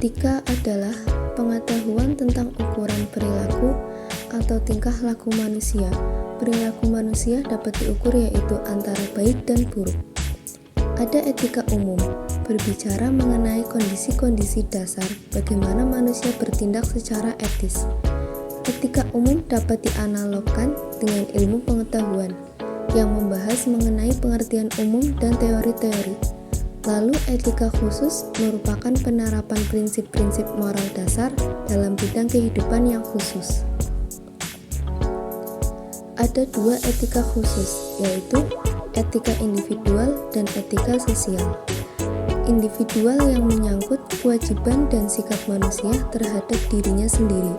Etika adalah pengetahuan tentang ukuran perilaku atau tingkah laku manusia. Perilaku manusia dapat diukur yaitu antara baik dan buruk. Ada etika umum, berbicara mengenai kondisi-kondisi dasar bagaimana manusia bertindak secara etis. Etika umum dapat dianalogkan dengan ilmu pengetahuan yang membahas mengenai pengertian umum dan teori-teori. Lalu etika khusus merupakan penerapan prinsip-prinsip moral dasar dalam bidang kehidupan yang khusus. Ada dua etika khusus, yaitu etika individual dan etika sosial. Individual yang menyangkut kewajiban dan sikap manusia terhadap dirinya sendiri,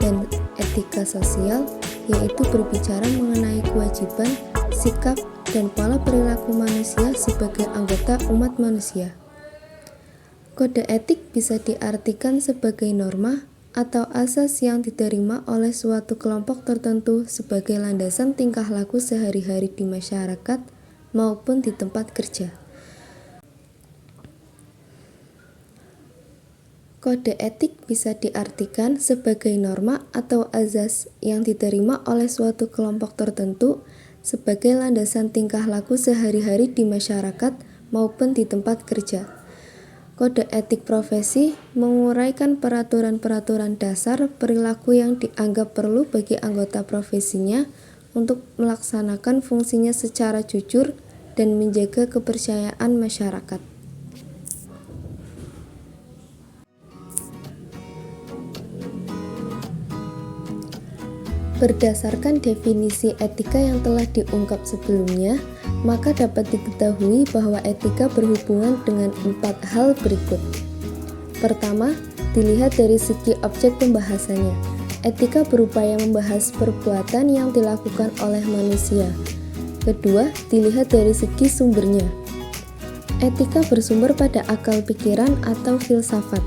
dan etika sosial yaitu berbicara mengenai kewajiban, sikap, dan pola perilaku manusia sebagai anggota umat manusia. Kode etik bisa diartikan sebagai norma atau asas yang diterima oleh suatu kelompok tertentu sebagai landasan tingkah laku sehari-hari di masyarakat maupun di tempat kerja. Kode etik bisa diartikan sebagai norma atau azas yang diterima oleh suatu kelompok tertentu sebagai landasan tingkah laku sehari-hari di masyarakat maupun di tempat kerja. Kode etik profesi menguraikan peraturan-peraturan dasar perilaku yang dianggap perlu bagi anggota profesinya untuk melaksanakan fungsinya secara jujur dan menjaga kepercayaan masyarakat. Berdasarkan definisi etika yang telah diungkap sebelumnya, maka dapat diketahui bahwa etika berhubungan dengan 4 hal berikut. Pertama, dilihat dari segi objek pembahasannya. Etika berupaya membahas perbuatan yang dilakukan oleh manusia. Kedua, dilihat dari segi sumbernya. Etika bersumber pada akal pikiran atau filsafat.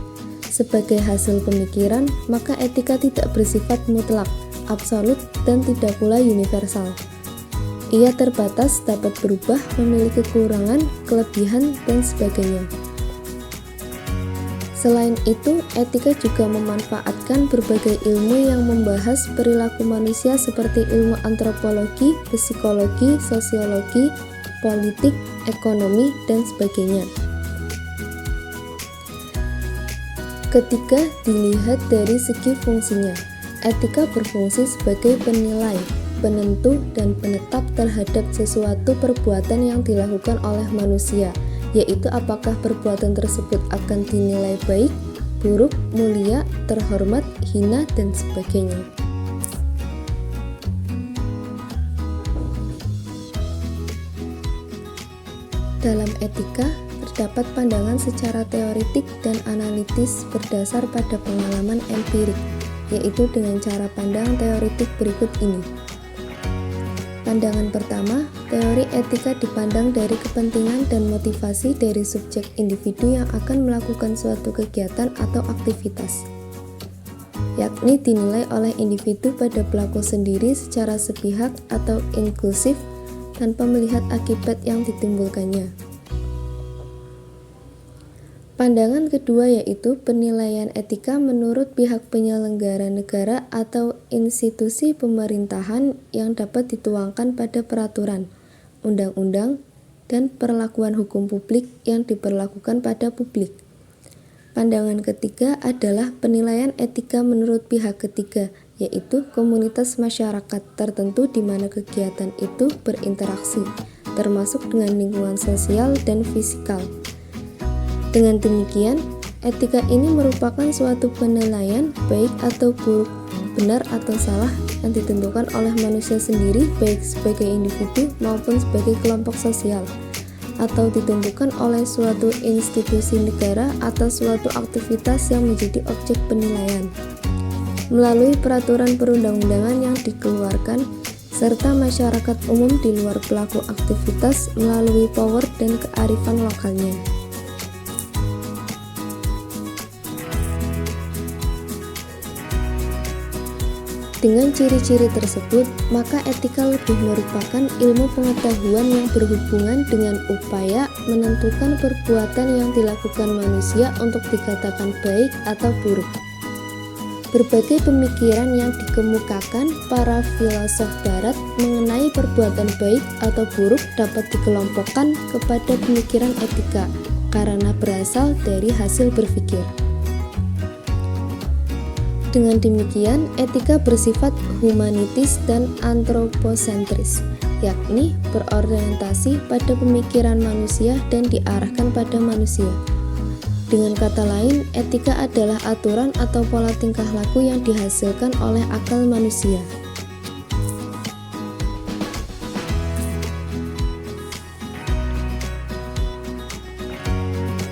Sebagai hasil pemikiran, maka etika tidak bersifat mutlak, absolut, dan tidak pula universal. Ia terbatas, dapat berubah, memiliki kekurangan, kelebihan, dan sebagainya. Selain itu, etika juga memanfaatkan berbagai ilmu yang membahas perilaku manusia seperti ilmu antropologi, psikologi, sosiologi, politik, ekonomi, dan sebagainya. Ketiga, dilihat dari segi fungsinya. Etika berfungsi sebagai penilai, penentu, dan penetap terhadap sesuatu perbuatan yang dilakukan oleh manusia, yaitu apakah perbuatan tersebut akan dinilai baik, buruk, mulia, terhormat, hina, dan sebagainya. Dalam etika, terdapat pandangan secara teoritik dan analitis berdasar pada pengalaman empirik, yaitu dengan cara pandang teoritik berikut ini. Pandangan pertama, teori etika dipandang dari kepentingan dan motivasi dari subjek individu yang akan melakukan suatu kegiatan atau aktivitas, yakni dinilai oleh individu pada pelaku sendiri secara sepihak atau inklusif tanpa melihat akibat yang ditimbulkannya. Pandangan kedua yaitu penilaian etika menurut pihak penyelenggara negara atau institusi pemerintahan yang dapat dituangkan pada peraturan, undang-undang, dan perlakuan hukum publik yang diberlakukan pada publik. Pandangan ketiga adalah penilaian etika menurut pihak ketiga, yaitu komunitas masyarakat tertentu di mana kegiatan itu berinteraksi, termasuk dengan lingkungan sosial dan fisikal. Dengan demikian, etika ini merupakan suatu penilaian baik atau buruk, benar atau salah yang ditentukan oleh manusia sendiri baik sebagai individu maupun sebagai kelompok sosial, atau ditentukan oleh suatu institusi negara atau suatu aktivitas yang menjadi objek penilaian melalui peraturan perundang-undangan yang dikeluarkan serta masyarakat umum di luar pelaku aktivitas melalui power dan kearifan lokalnya. Dengan ciri-ciri tersebut, maka etika lebih merupakan ilmu pengetahuan yang berhubungan dengan upaya menentukan perbuatan yang dilakukan manusia untuk dikatakan baik atau buruk. Berbagai pemikiran yang dikemukakan para filosof barat mengenai perbuatan baik atau buruk dapat dikelompokkan kepada pemikiran etika karena berasal dari hasil berpikir. Dengan demikian, etika bersifat humanitis dan antroposentris, yakni berorientasi pada pemikiran manusia dan diarahkan pada manusia. Dengan kata lain, etika adalah aturan atau pola tingkah laku yang dihasilkan oleh akal manusia.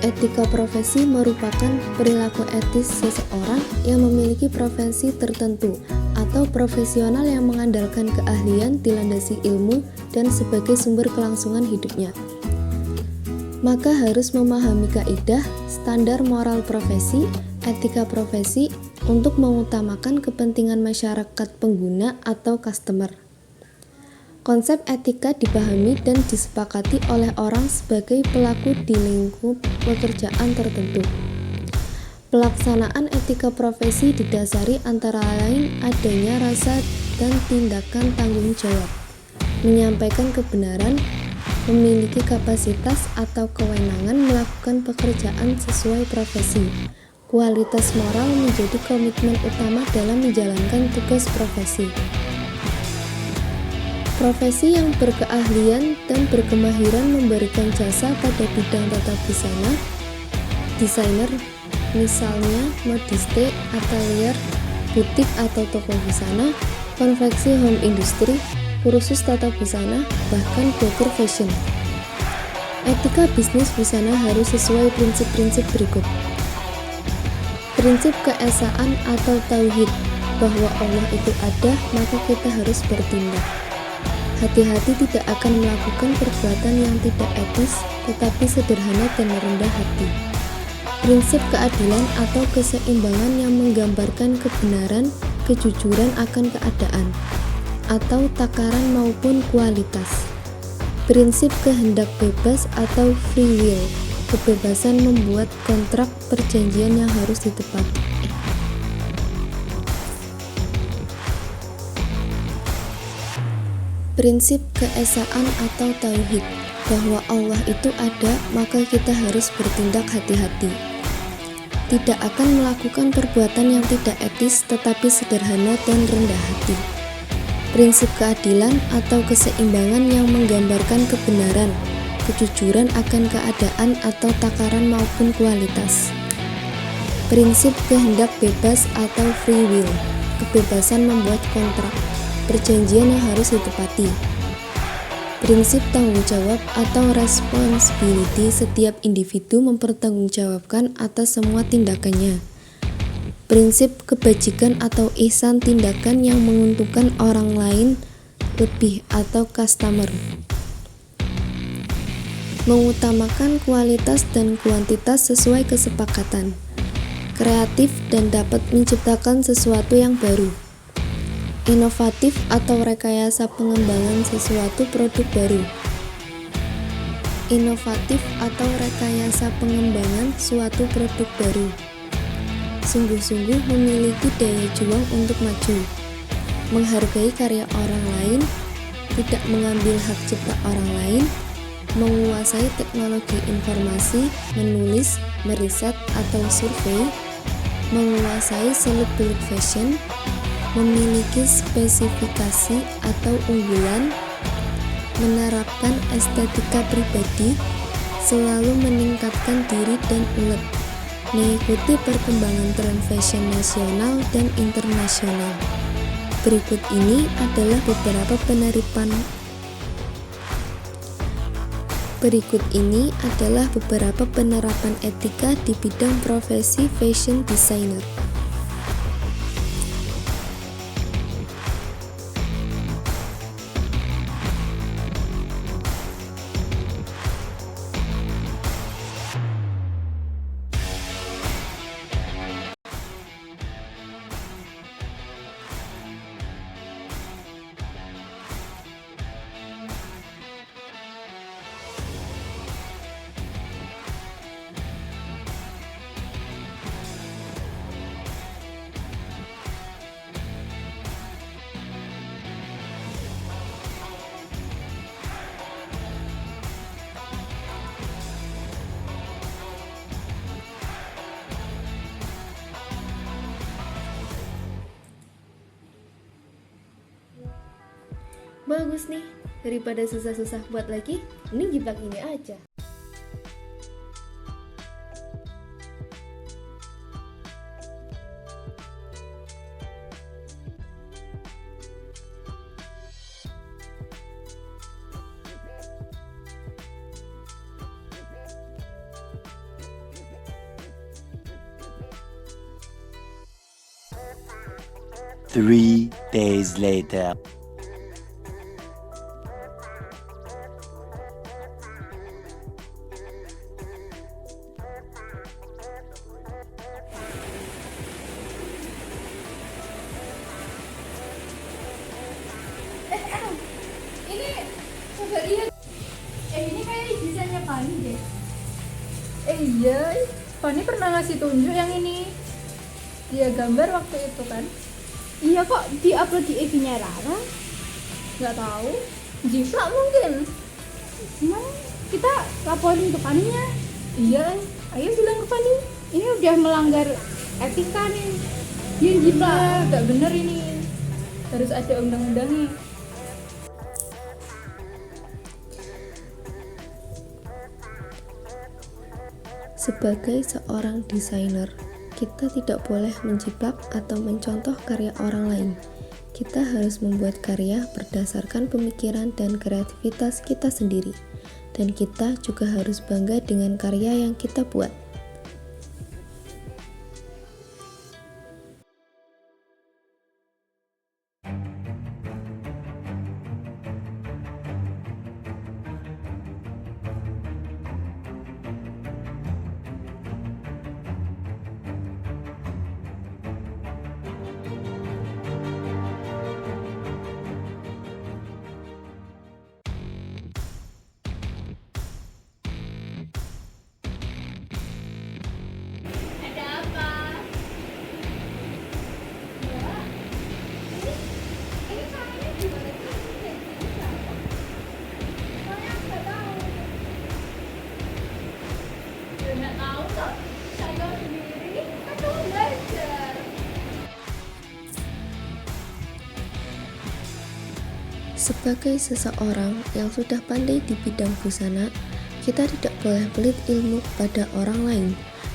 Etika profesi merupakan perilaku etis seseorang yang memiliki profesi tertentu atau profesional yang mengandalkan keahlian dilandasi ilmu dan sebagai sumber kelangsungan hidupnya. Maka harus memahami kaidah, standar moral profesi, etika profesi untuk mengutamakan kepentingan masyarakat pengguna atau customer. Konsep etika dipahami dan disepakati oleh orang sebagai pelaku di lingkup pekerjaan tertentu. Pelaksanaan etika profesi didasari antara lain adanya rasa dan tindakan tanggung jawab, menyampaikan kebenaran, memiliki kapasitas atau kewenangan melakukan pekerjaan sesuai profesi. Kualitas moral menjadi komitmen utama dalam menjalankan tugas profesi. Profesi yang berkeahlian dan berkemahiran memberikan jasa pada bidang tata busana, desainer, misalnya modiste, atelier, butik atau toko busana, konveksi home industry, kursus tata busana, bahkan broker fashion. Etika bisnis busana harus sesuai prinsip-prinsip berikut. Prinsip keesaan atau tauhid, bahwa Allah itu ada, maka kita harus bertindak. Hati-hati tidak akan melakukan perbuatan yang tidak etis, tetapi sederhana dan rendah hati. Prinsip keadilan atau keseimbangan yang menggambarkan kebenaran, kejujuran akan keadaan, atau takaran maupun kualitas. Prinsip kehendak bebas atau free will, kebebasan membuat kontrak perjanjian yang harus ditepati. Prinsip keesaan atau tauhid, bahwa Allah itu ada, maka kita harus bertindak hati-hati. Tidak akan melakukan perbuatan yang tidak etis, tetapi sederhana dan rendah hati. Prinsip keadilan atau keseimbangan yang menggambarkan kebenaran, kejujuran akan keadaan atau takaran maupun kualitas. Prinsip kehendak bebas atau free will, kebebasan membuat kontrak, perjanjian yang harus ditepati. Prinsip tanggung jawab atau responsibility, setiap individu mempertanggungjawabkan atas semua tindakannya. Prinsip kebajikan atau ihsan, tindakan yang menguntungkan orang lain lebih atau customer. Mengutamakan kualitas dan kuantitas sesuai kesepakatan. Kreatif dan dapat menciptakan sesuatu yang baru. Inovatif atau rekayasa pengembangan sesuatu produk baru. Inovatif atau rekayasa pengembangan suatu produk baru. Sungguh-sungguh memiliki daya juang untuk maju, menghargai karya orang lain, tidak mengambil hak cipta orang lain, menguasai teknologi informasi, menulis, meriset atau survei, menguasai seluk-beluk fashion, memiliki spesifikasi atau unggulan, menerapkan estetika pribadi, selalu meningkatkan diri dan ulet, mengikuti perkembangan tren fashion nasional dan internasional. Berikut ini adalah beberapa penerapan etika di bidang profesi fashion designer. Bagus nih, daripada susah-susah buat lagi, mending jiplak ini aja. Three days later. Ini coba lihat. Ini kayak desainnya Fani deh. Iya, Fani pernah ngasih tunjuk yang ini. Dia gambar waktu itu kan. Iya, kok di-upload di IG-nya Rara? Nggak tahu. Jiplak mungkin. Gimana? Kita laporin ke Faninya. Iya, ayo bilang ke Fani. Ini udah melanggar etika nih. Dia jiplak, nggak bener ini. Harus ada undang-undangnya. Sebagai seorang desainer, kita tidak boleh menjiplak atau mencontoh karya orang lain. Kita harus membuat karya berdasarkan pemikiran dan kreativitas kita sendiri. Dan kita juga harus bangga dengan karya yang kita buat. Sebagai seseorang yang sudah pandai di bidang busana, kita tidak boleh pelit ilmu pada orang lain.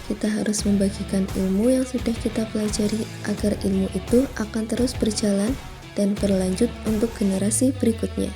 Kita harus membagikan ilmu yang sudah kita pelajari agar ilmu itu akan terus berjalan dan berlanjut untuk generasi berikutnya.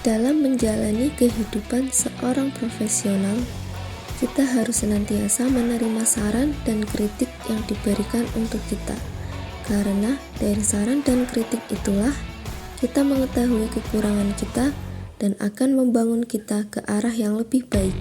Dalam menjalani kehidupan seorang profesional, kita harus senantiasa menerima saran dan kritik yang diberikan untuk kita. Karena dari saran dan kritik itulah kita mengetahui kekurangan kita dan akan membangun kita ke arah yang lebih baik.